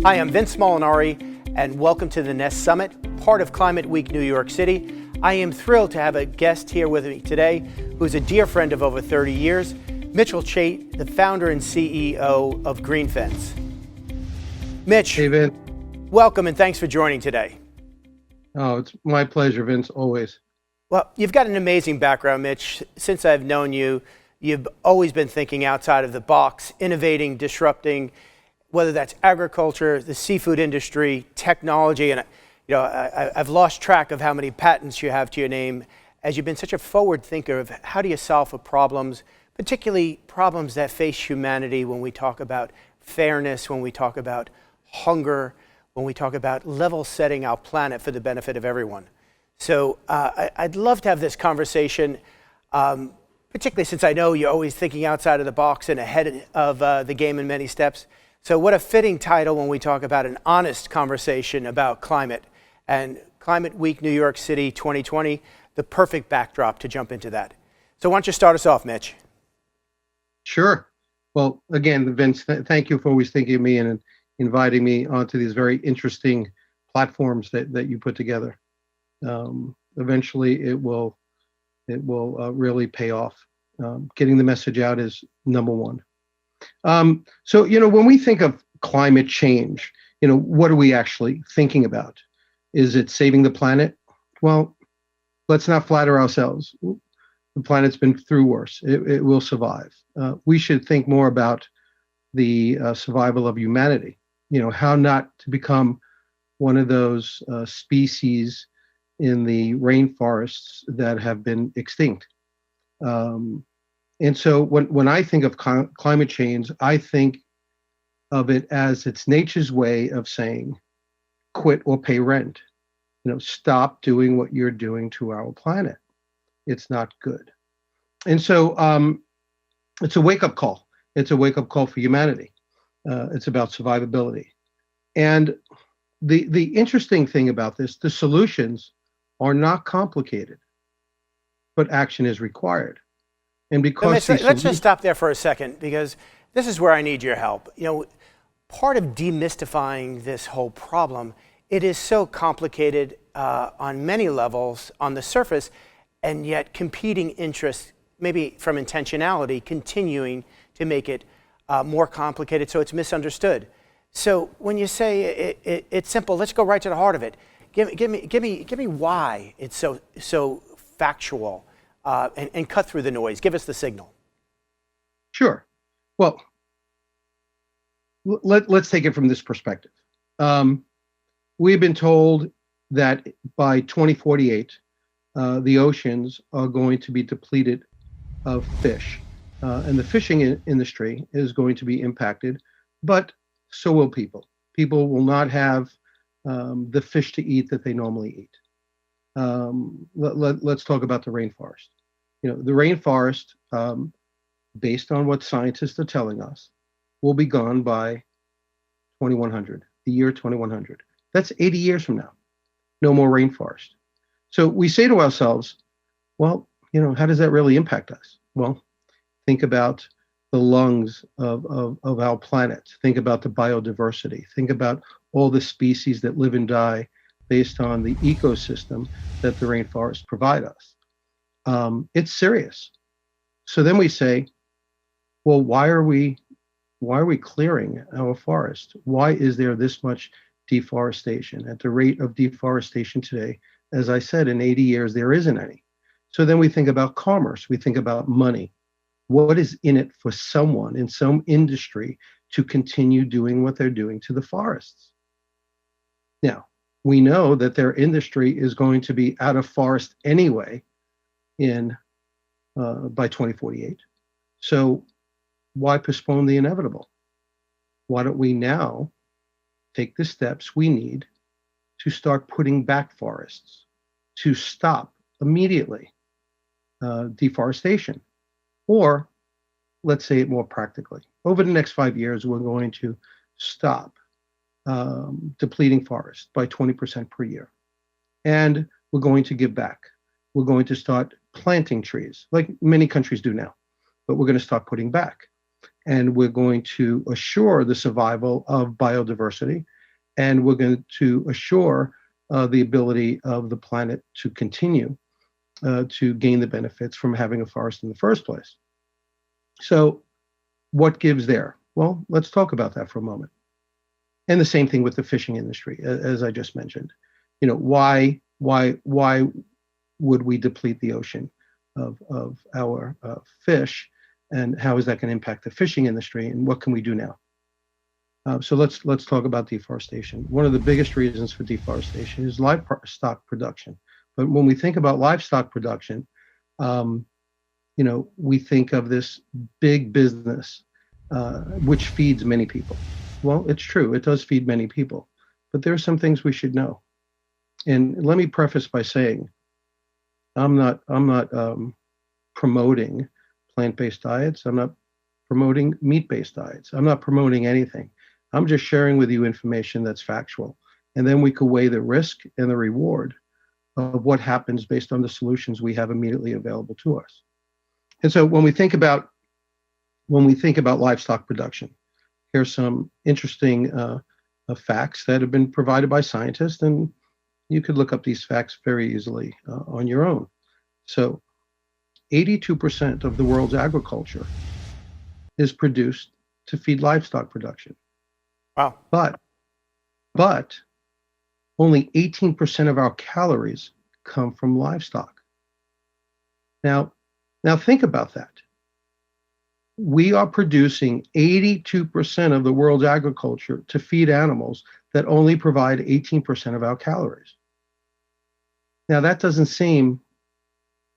Hi, I'm Vince Molinari, and welcome to the Nest Summit, part of Climate Week New York City. I am thrilled to have a guest here with me today who's a dear friend of over 30 years, Mitch Chait, the founder and CEO of Greenfence. Mitch, hey, Vince. Welcome and thanks for joining today. Oh, it's my pleasure, Vince, always. Well, you've got an amazing background, Mitch. Since I've known you, you've always been thinking outside of the box, innovating, disrupting, whether that's agriculture, the seafood industry, technology, and I've lost track of how many patents you have to your name, as you've been such a forward thinker of how do you solve for problems, particularly problems that face humanity when we talk about fairness, when we talk about hunger, when we talk about level setting our planet for the benefit of everyone. So I'd love to have this conversation, particularly since I know you're always thinking outside of the box and ahead of the game in many steps. So what a fitting title when we talk about an honest conversation about climate, and Climate Week New York City 2020, the perfect backdrop to jump into that. So why don't you start us off, Mitch? Sure. Well, again, Vince, thank you for always thinking of me and inviting me onto these very interesting platforms that you put together. Eventually, it will really pay off. Getting the message out is number one. So, when we think of climate change, what are we actually thinking about? Is it saving the planet? Well, let's not flatter ourselves. The planet's been through worse. It will survive. We should think more about the survival of humanity. How not to become one of those species in the rainforests that have been extinct. And so when I think of climate change, I think of it as it's nature's way of saying, quit or pay rent. Stop doing what you're doing to our planet. It's not good. And so it's a wake-up call. It's a wake-up call for humanity. It's about survivability. And the interesting thing about this, the solutions are not complicated, but action is required. And because let's just stop there for a second, because this is where I need your help. Part of demystifying this whole problem, it is so complicated on many levels on the surface, and yet competing interests, maybe from intentionality, continuing to make it more complicated so it's misunderstood. So when you say it's simple, let's go right to the heart of it. Give me why it's so factual. And cut through the noise. Give us the signal. Sure. Well, let's take it from this perspective. We've been told that by 2048, the oceans are going to be depleted of fish. And the fishing industry is going to be impacted, but so will people. People will not have the fish to eat that they normally eat. Let's talk about the rainforest. The rainforest, based on what scientists are telling us, will be gone by 2100, the year 2100. That's 80 years from now. No more rainforest. So we say to ourselves, well, how does that really impact us? Well, think about the lungs of our planet. Think about the biodiversity. Think about all the species that live and die based on the ecosystem that the rainforests provide us. It's serious. So then we say, well, why are we clearing our forest? Why is there this much deforestation? At the rate of deforestation today, as I said, in 80 years, there isn't any. So then we think about commerce. We think about money. What is in it for someone in some industry to continue doing what they're doing to the forests? Now, we know that their industry is going to be out of forest anyway by 2048. So why postpone the inevitable? Why don't we now take the steps we need to start putting back forests, to stop immediately deforestation? Or let's say it more practically. Over the next 5 years, we're going to stop depleting forests by 20% per year. And we're going to give back. We're going to start planting trees, like many countries do now, but we're going to start putting back. and we're going to assure the survival of biodiversity, and we're going to assure the ability of the planet to continue to gain the benefits from having a forest in the first place. So what gives there? Well, let's talk about that for a moment. And the same thing with the fishing industry, as I just mentioned. Why would we deplete the ocean of our fish, and how is that going to impact the fishing industry, and what can we do now? So let's talk about deforestation. One of the biggest reasons for deforestation is livestock production. But when we think about livestock production, we think of this big business which feeds many people. Well, it's true, it does feed many people, but there are some things we should know. And let me preface by saying, I'm not promoting plant-based diets. I'm not promoting meat-based diets. I'm not promoting anything. I'm just sharing with you information that's factual. And then we could weigh the risk and the reward of what happens based on the solutions we have immediately available to us. And so when we think about livestock production, here's some interesting facts that have been provided by scientists, and you could look up these facts very easily on your own. So 82% of the world's agriculture is produced to feed livestock production. Wow. But only 18% of our calories come from livestock. Now think about that. We are producing 82% of the world's agriculture to feed animals that only provide 18% of our calories. Now that doesn't seem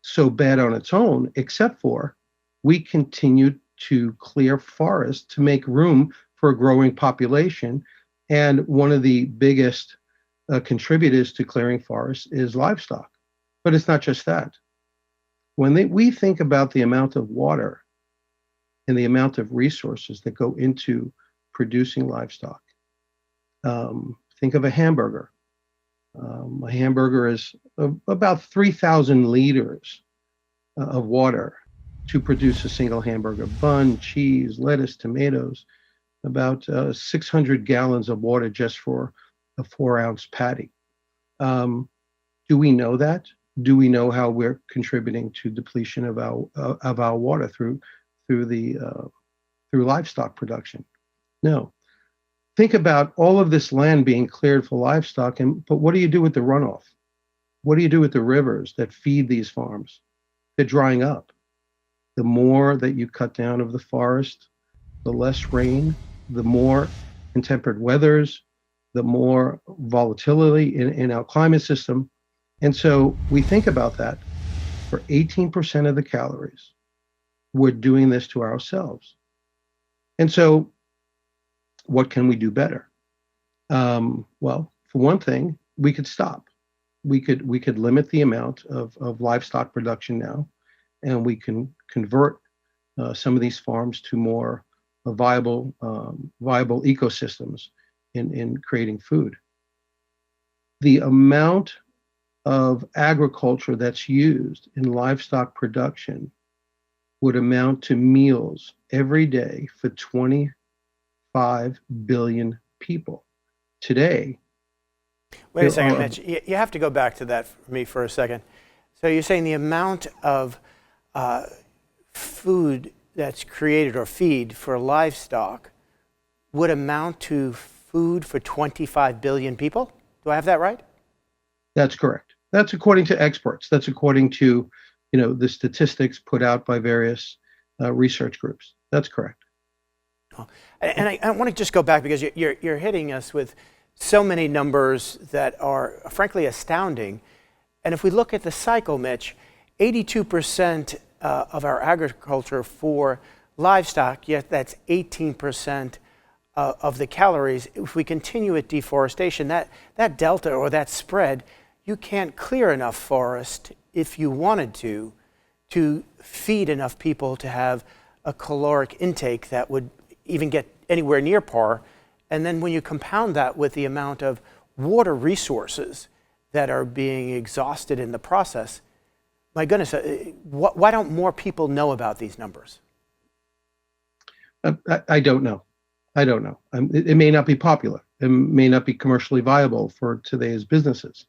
so bad on its own, except for we continue to clear forests to make room for a growing population. And one of the biggest contributors to clearing forests is livestock. But it's not just that. When we think about the amount of water and the amount of resources that go into producing livestock, think of a hamburger. A hamburger is about 3,000 liters of water to produce a single hamburger. Bun, cheese, lettuce, tomatoes, about 600 gallons of water just for a 4-ounce patty. Do we know that? Do we know how we're contributing to depletion of our water through livestock production? No. Think about all of this land being cleared for livestock, but what do you do with the runoff? What do you do with the rivers that feed these farms? They're drying up. The more that you cut down of the forest, the less rain, the more intemperate weathers, the more volatility in our climate system. And so we think about that. For 18% of the calories, we're doing this to ourselves. And so what can we do better? Well, for one thing, we could stop. We could limit the amount of livestock production now, and we can convert some of these farms to more viable ecosystems in creating food. The amount of agriculture that's used in livestock production would amount to meals every day for 25 billion people. Today, wait a second, Mitch. You have to go back to that for me for a second. So you're saying the amount of food that's created or feed for livestock would amount to food for 25 billion people? Do I have that right? That's correct. That's according to experts. That's according to the statistics put out by various research groups. That's correct. Oh. And I want to just go back because you're hitting us with so many numbers that are frankly astounding. And if we look at the cycle, Mitch, 82% of our agriculture for livestock, yet that's 18% of the calories. If we continue with deforestation, that delta or that spread, you can't clear enough forest if you wanted to feed enough people to have a caloric intake that would even get anywhere near par. And then when you compound that with the amount of water resources that are being exhausted in the process, my goodness, why don't more people know about these numbers? I don't know. I don't know. It may not be popular. It may not be commercially viable for today's businesses.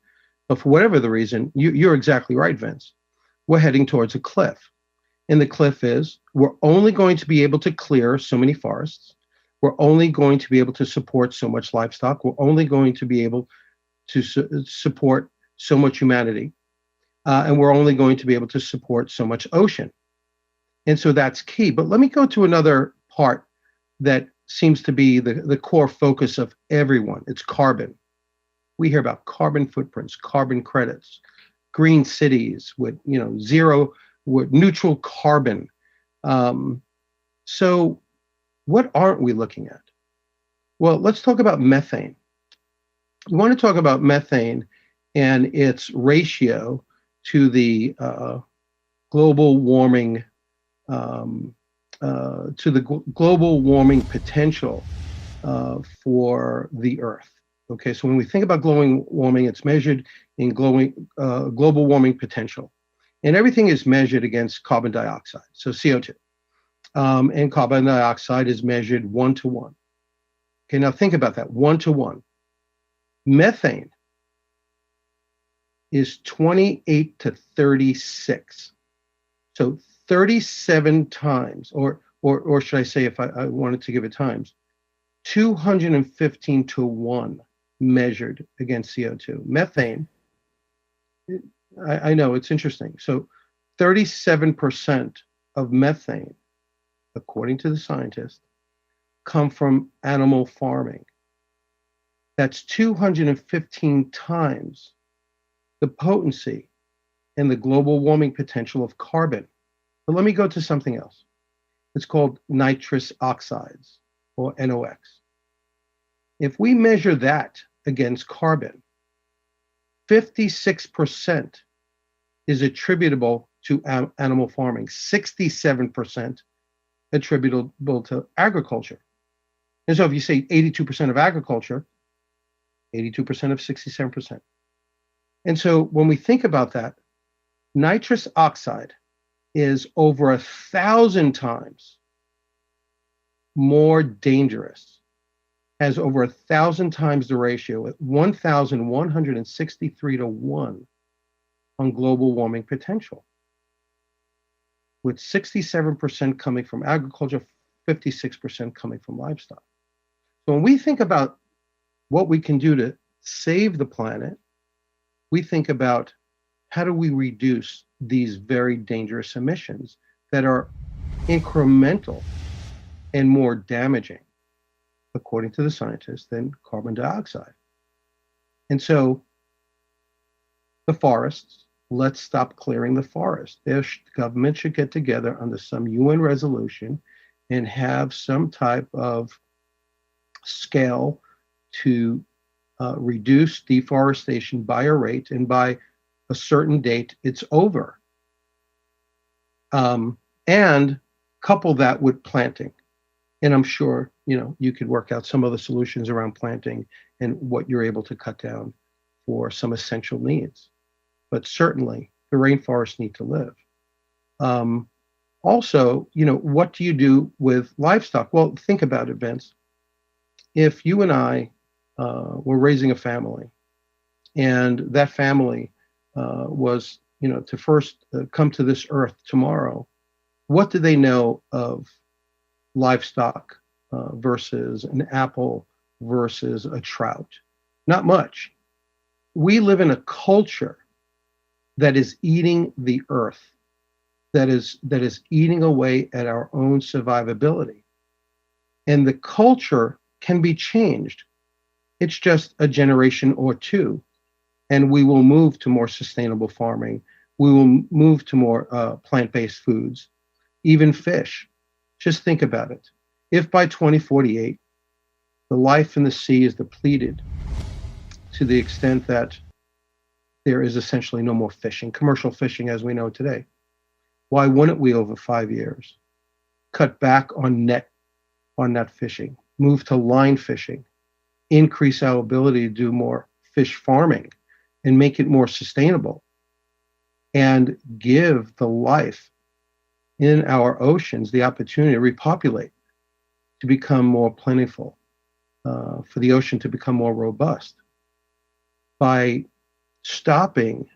But for whatever the reason, you're exactly right, Vince. We're heading towards a cliff. And the cliff is we're only going to be able to clear so many forests. We're only going to be able to support so much livestock. We're only going to be able to support so much humanity. And we're only going to be able to support so much ocean. And so that's key. But let me go to another part that seems to be the core focus of everyone. It's carbon. We hear about carbon footprints, carbon credits, green cities with zero, with neutral carbon. So what aren't we looking at? Well, let's talk about methane. You want to talk about methane and its ratio to the global warming global warming potential for the Earth. Okay, so when we think about global warming, it's measured in global warming potential, and everything is measured against carbon dioxide, so CO2, and carbon dioxide is measured 1-to-1. Okay, now think about that, 1-to-1. Methane is 28 to 36. So 37 times, or should I say, if I wanted to give it times, 215-to-1 measured against CO2. Methane, I know it's interesting. So 37% of methane, according to the scientists, come from animal farming. That's 215 times the potency and the global warming potential of carbon. But let me go to something else. It's called nitrous oxides, or NOx. If we measure that against carbon, 56% is attributable to animal farming, 67% attributable to agriculture. And so if you say 82% of agriculture, 82% of 67%. And so when we think about that, nitrous oxide is over 1,000 times more dangerous, has over 1,000 times the ratio at 1,163-to-1 on global warming potential, with 67% coming from agriculture, 56% coming from livestock. So when we think about what we can do to save the planet, we think about how do we reduce these very dangerous emissions that are incremental and more damaging, according to the scientists, than carbon dioxide. And so the forests, let's stop clearing the forest. The government should get together under some UN resolution and have some type of scale to reduce deforestation by a rate, and by a certain date, it's over. And couple that with planting. And I'm sure, you could work out some of the solutions around planting and what you're able to cut down for some essential needs. But certainly the rainforests need to live. Also, what do you do with livestock? Well, think about it, Vince. If you and I were raising a family, and that family was, to first come to this earth tomorrow, what do they know of livestock versus an apple versus a trout? Not much. We live in a culture that is eating the earth, that is eating away at our own survivability. And the culture can be changed. It's just a generation or two, and we will move to more sustainable farming. We will move to more plant-based foods, even fish. Just think about it. If by 2048, the life in the sea is depleted to the extent that there is essentially no more fishing, commercial fishing as we know today, why wouldn't we, over 5 years, cut back on net fishing, move to line fishing, increase our ability to do more fish farming and make it more sustainable, and give the life in our oceans the opportunity to repopulate? to become more plentiful, for the ocean to become more robust. By stopping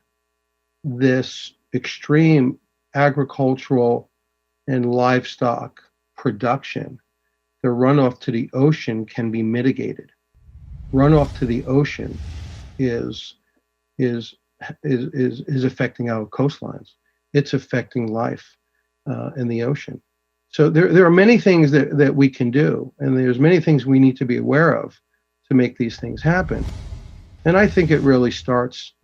this extreme agricultural and livestock production, the runoff to the ocean can be mitigated. Runoff to the ocean is affecting our coastlines. It's affecting life in the ocean. So there are many things that we can do, and there's many things we need to be aware of to make these things happen. And I think it really starts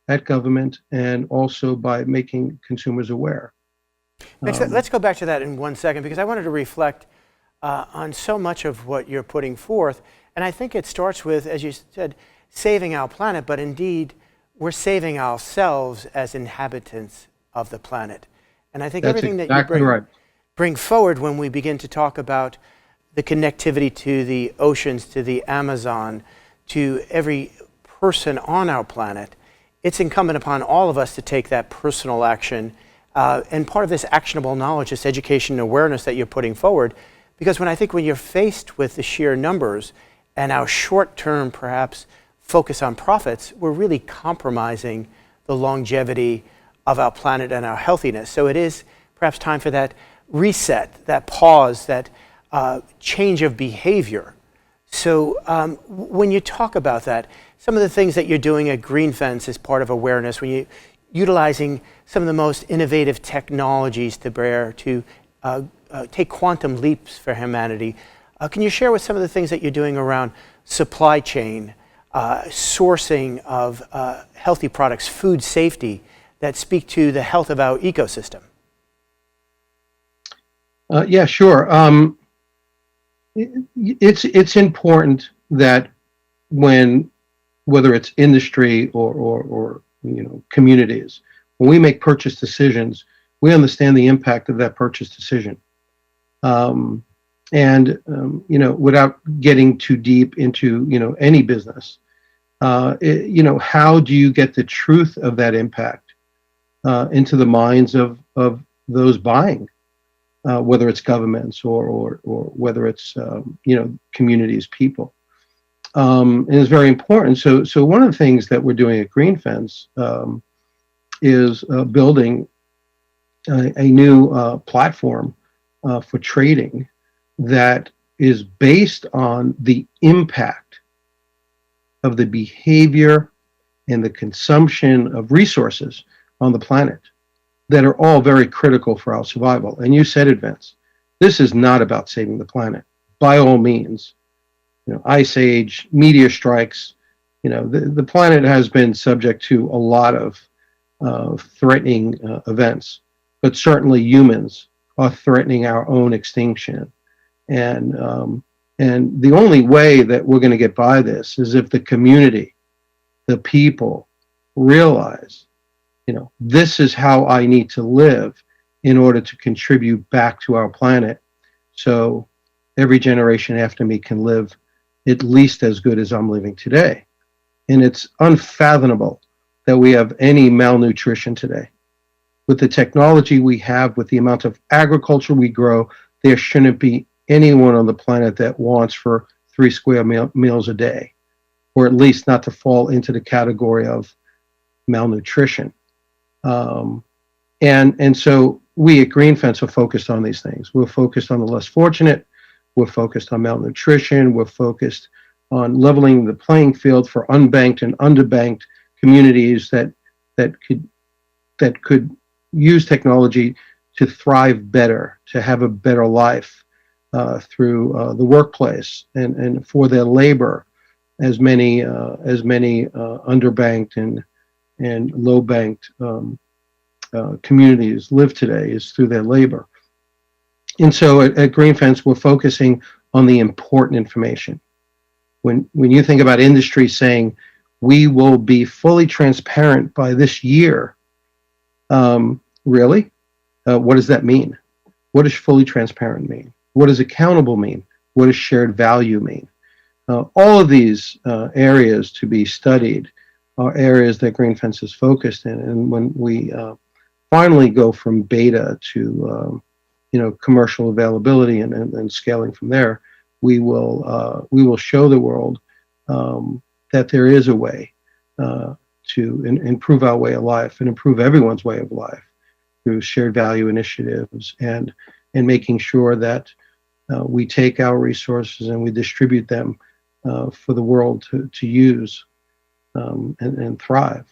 at government and also by making consumers aware. Mitch, let's go back to that in 1 second, because I wanted to reflect on so much of what you're putting forth. And I think it starts with, as you said, saving our planet, but indeed, we're saving ourselves as inhabitants of the planet. And I think That's everything exactly that you right. bring forward when we begin to talk about the connectivity to the oceans, to the Amazon, to every person on our planet, it's incumbent upon all of us to take that personal action. And part of this actionable knowledge, this education and awareness that you're putting forward, because when you're faced with the sheer numbers and our short-term, perhaps, focus on profits, we're really compromising the longevity of our planet and our healthiness. So it is perhaps time for that reset, that pause, that change of behavior. So when you talk about that, some of the things that you're doing at Greenfence as part of awareness, when you're utilizing some of the most innovative technologies to bear to take quantum leaps for humanity, can you share with some of the things that you're doing around supply chain, sourcing of healthy products, food safety, that speak to the health of our ecosystem? Yeah, sure. It's important that whether it's industry or communities, when we make purchase decisions, we understand the impact of that purchase decision. Without getting too deep into any business, how do you get the truth of that impact into the minds of those buying, whether it's governments or whether it's communities, people. And it's very important. So one of the things that we're doing at Greenfence is building a new platform for trading that is based on the impact of the behavior and the consumption of resources on the planet that are all very critical for our survival. And you said it, Vince, this is not about saving the planet. By all means, ice age, meteor strikes, the planet has been subject to a lot of threatening events, but certainly humans are threatening our own extinction. And the only way that we're going to get by this is if the community, the people, realize, this is how I need to live in order to contribute back to our planet, so every generation after me can live at least as good as I'm living today. And it's unfathomable that we have any malnutrition today. With the technology we have, with the amount of agriculture we grow, there shouldn't be anyone on the planet that wants for 3 square meals a day, or at least not to fall into the category of malnutrition. And so we at Greenfence are focused on these things. We're focused on the less fortunate. We're focused on malnutrition. We're focused on leveling the playing field for unbanked and underbanked communities that could use technology to thrive better, to have a better life through the workplace and for their labor, as many underbanked and low banked communities live today is through their labor. And so at Greenfence, we're focusing on the important information. When you think about industry saying we will be fully transparent by this year, really? What does that mean? What does fully transparent mean? What does accountable mean? What does shared value mean? All of these areas to be studied are areas that Greenfence is focused in. And when we finally go from beta to commercial availability and scaling from there, we will show the world that there is a way to improve our way of life and improve everyone's way of life through shared value initiatives and making sure that we take our resources and we distribute them for the world to use and thrive.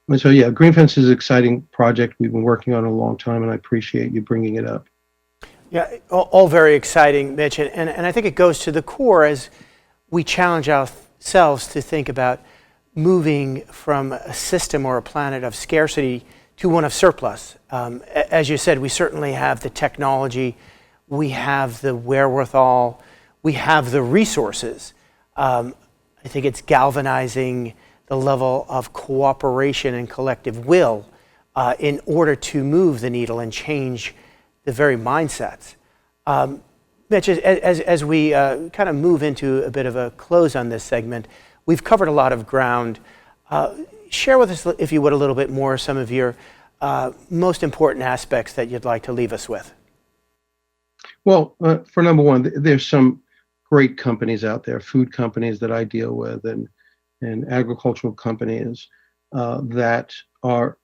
And so, yeah, Greenfence is an exciting project we've been working on a long time, and I appreciate you bringing it up. Yeah, all very exciting, Mitch, and I think it goes to the core as we challenge ourselves to think about moving from a system or a planet of scarcity to one of surplus. As you said, we certainly have the technology, we have the wherewithal, we have the resources. I think it's galvanizing the level of cooperation and collective will in order to move the needle and change the very mindsets. Mitch, as we kind of move into a bit of a close on this segment, we've covered a lot of ground. Share with us, if you would, a little bit more some of your most important aspects that you'd like to leave us with. Well, for number one, there's some great companies out there, food companies that I deal with, and agricultural companies that are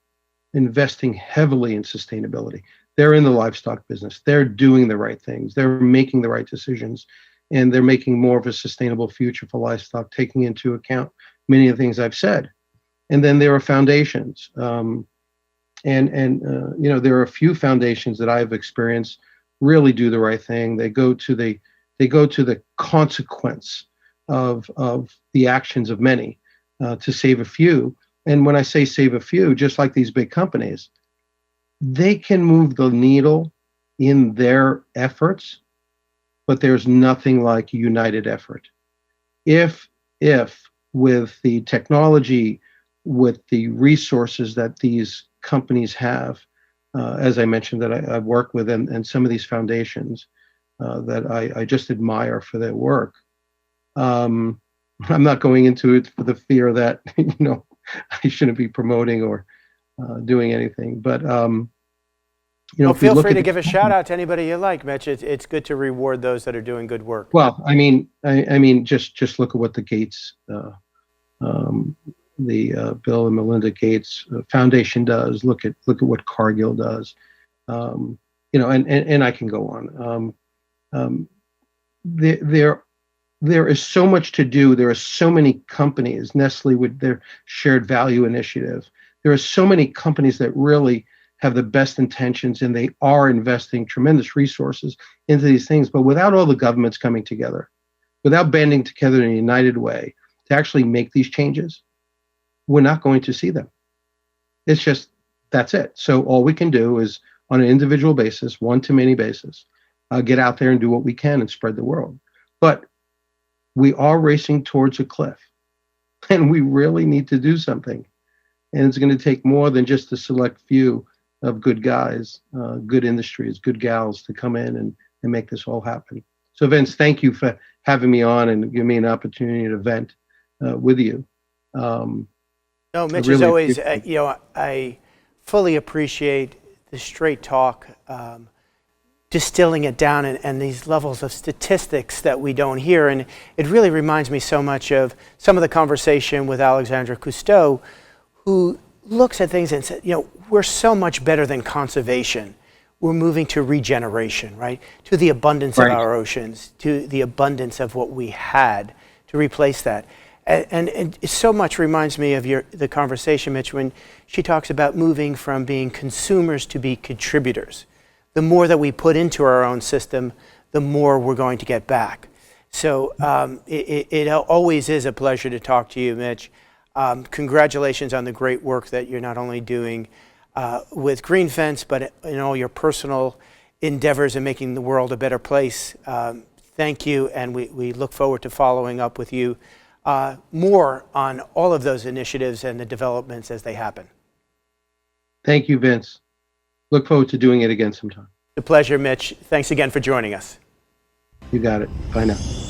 investing heavily in sustainability. They're in the livestock business. They're doing the right things. They're making the right decisions, and they're making more of a sustainable future for livestock, taking into account many of the things I've said. And then there are foundations, there are a few foundations that I've experienced really do the right thing. They go to the consequence of the actions of many to save a few. And when I say save a few, just like these big companies, they can move the needle in their efforts, but there's nothing like united effort. If with the technology, with the resources that these companies have, as I mentioned, that I've worked with, and some of these foundations that I just admire for their work. I'm not going into it for the fear that I shouldn't be promoting or doing anything, but feel free to give a shout out to anybody you like, Mitch. It's good to reward those that are doing good work. Well, I mean, just look at what the Gates, the Bill and Melinda Gates Foundation does. Look at what Cargill does. And I can go on. There is so much to do. There are so many companies, Nestle with their shared value initiative. There are so many companies that really have the best intentions, and they are investing tremendous resources into these things. But without all the governments coming together, without banding together in a united way to actually make these changes, we're not going to see them. It's just, that's it. So all we can do is, on an individual basis, one-to-many basis, get out there and do what we can and spread the world. But we are racing towards a cliff, and we really need to do something. And it's going to take more than just a select few of good guys, good industries, good gals to come in and make this all happen. So Vince, thank you for having me on and giving me an opportunity to vent with you. No, Mitch, as always, I fully appreciate the straight talk, distilling it down and these levels of statistics that we don't hear. And it really reminds me so much of some of the conversation with Alexandre Cousteau, who looks at things and says, we're so much better than conservation. We're moving to regeneration, right? To the abundance of our oceans, to the abundance of what we had, to replace that. And it so much reminds me of the conversation, Mitch, when she talks about moving from being consumers to be contributors. The more that we put into our own system, the more we're going to get back. So it always is a pleasure to talk to you, Mitch. Congratulations on the great work that you're not only doing with Greenfence, but in all your personal endeavors in making the world a better place. Thank you, and we look forward to following up with you more on all of those initiatives and the developments as they happen. Thank you, Vince. Look forward to doing it again sometime. A pleasure, Mitch. Thanks again for joining us. You got it. Bye now.